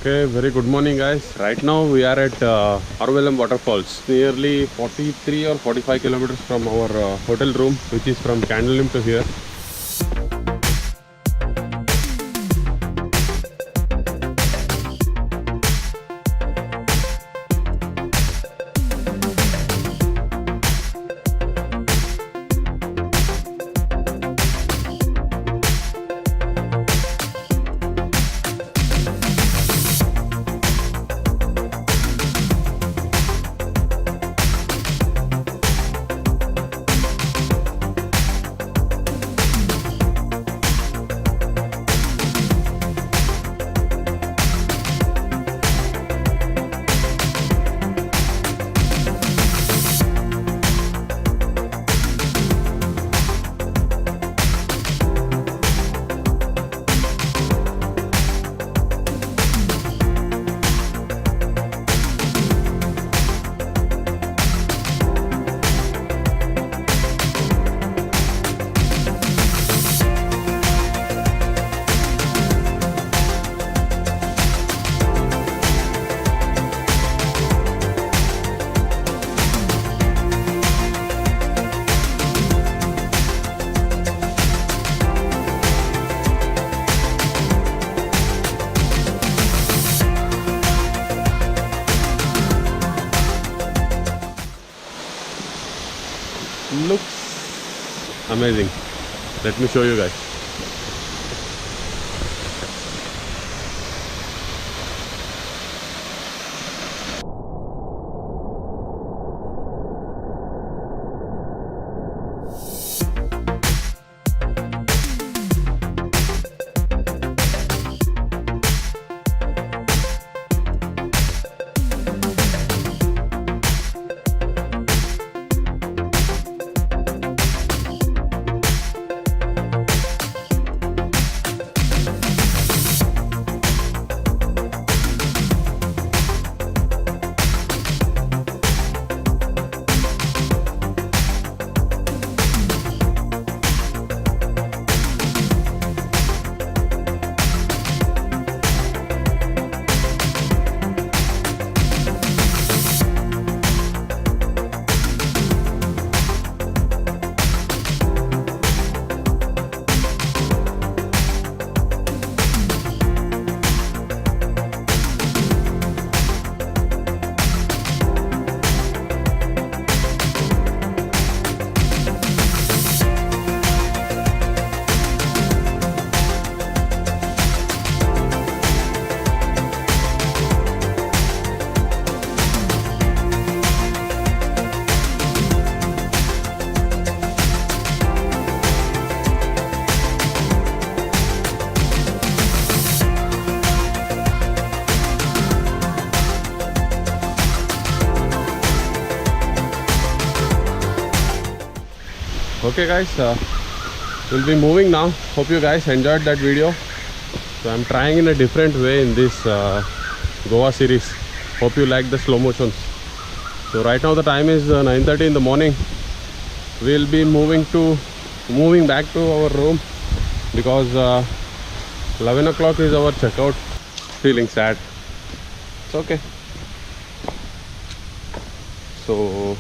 Okay, very good morning guys. Right now we are at Harvalem Waterfalls, nearly 43 or 45 kilometers from our hotel room, which is from Candlelim to here. Looks amazing. Let me show you guys. Okay guys, we'll be moving now. Hope you guys enjoyed that video. So I'm trying in a different way in this Goa series. Hope you like the slow motions. So right now the time is 9:30 in the morning. We'll be moving back to our room because 11 o'clock is our checkout. Feeling sad. It's okay. So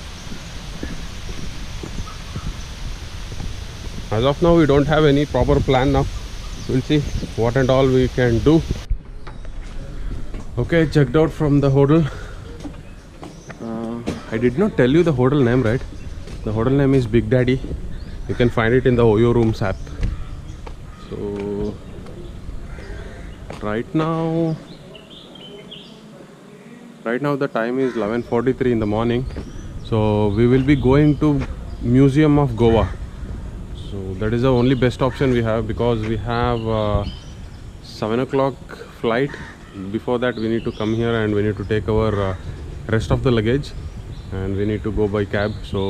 as of now we don't have any proper plan now. We'll see what and all we can do. Okay, checked out from the hotel. I did not tell you the hotel name, right? The hotel name is Big Daddy. You can find it in the OYO Rooms app. So right now the time is 11:43 in the morning. So we will be going to Museum of Goa. So that is the only best option we have because we have 7 o'clock flight. Before that we need to come here and we need to take our rest of the luggage and we need to go by cab. So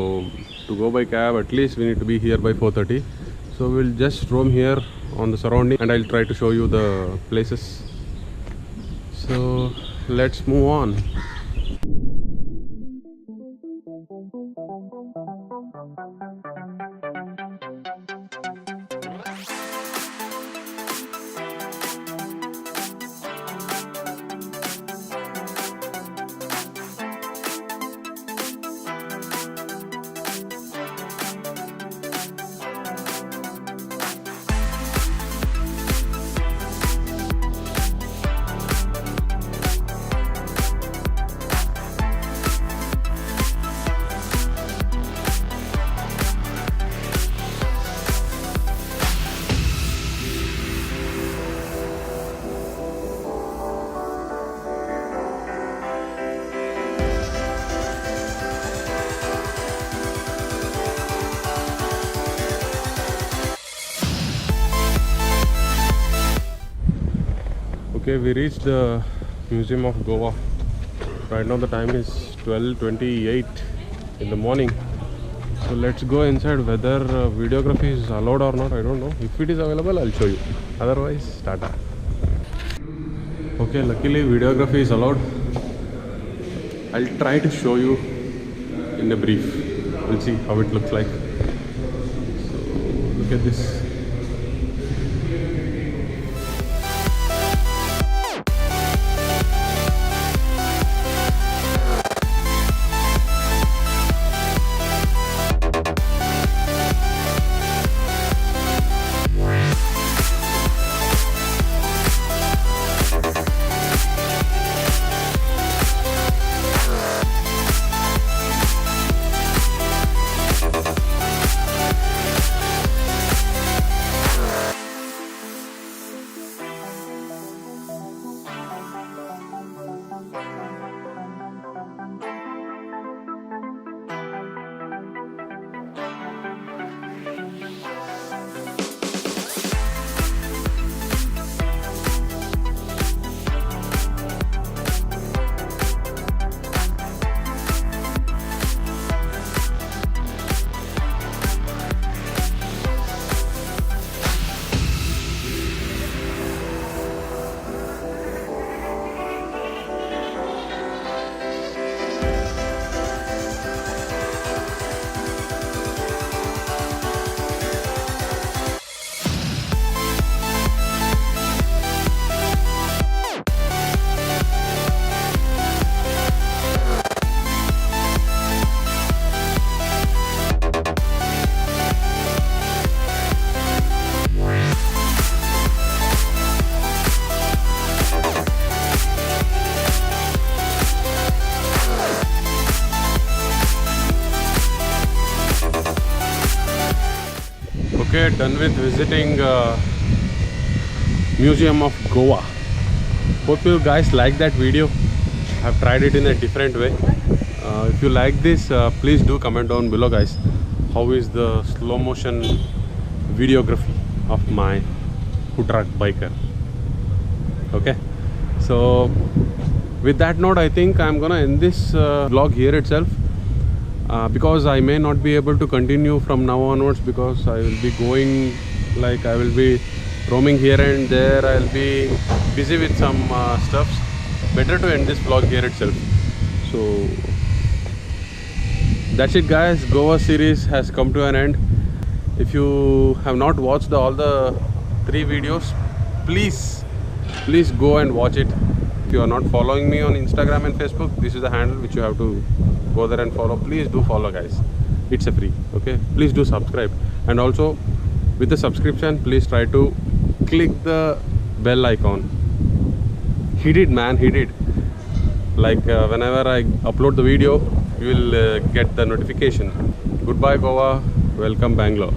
to go by cab at least we need to be here by 4:30. So we'll just roam here on the surrounding and I'll try to show you the places. So let's move on. Okay, we reached the Museum of Goa. Right now the time is 12:28 in the morning. So let's go inside. Whether videography is allowed or not, I don't know. If it is available, I'll show you. Otherwise, Tata. Okay, luckily videography is allowed. I'll try to show you in a brief. We'll see how it looks like. So look at this. Okay, done with visiting Museum of Goa. Hope you guys like that video. I've tried it in a different way. If you like this, please do comment down below, guys. How is the slow motion videography of my food truck biker? Okay, so with that note, I think I'm gonna end this vlog here itself. Because I may not be able to continue from now onwards, because I will be going, like I will be roaming here and there. I'll be busy with some stuffs. Better to end this vlog here itself. So that's it, guys. Goa series has come to an end. If you have not watched all the 3 videos, please go and watch it. If you are not following me on Instagram and Facebook, this is the handle which you have to go there and follow. Please do follow, guys. It's a free. Okay, please do subscribe, and also with the subscription, please try to click the bell icon. He did, man, he did. Like whenever I upload the video, you will get the notification. Goodbye Goa, welcome Bangalore.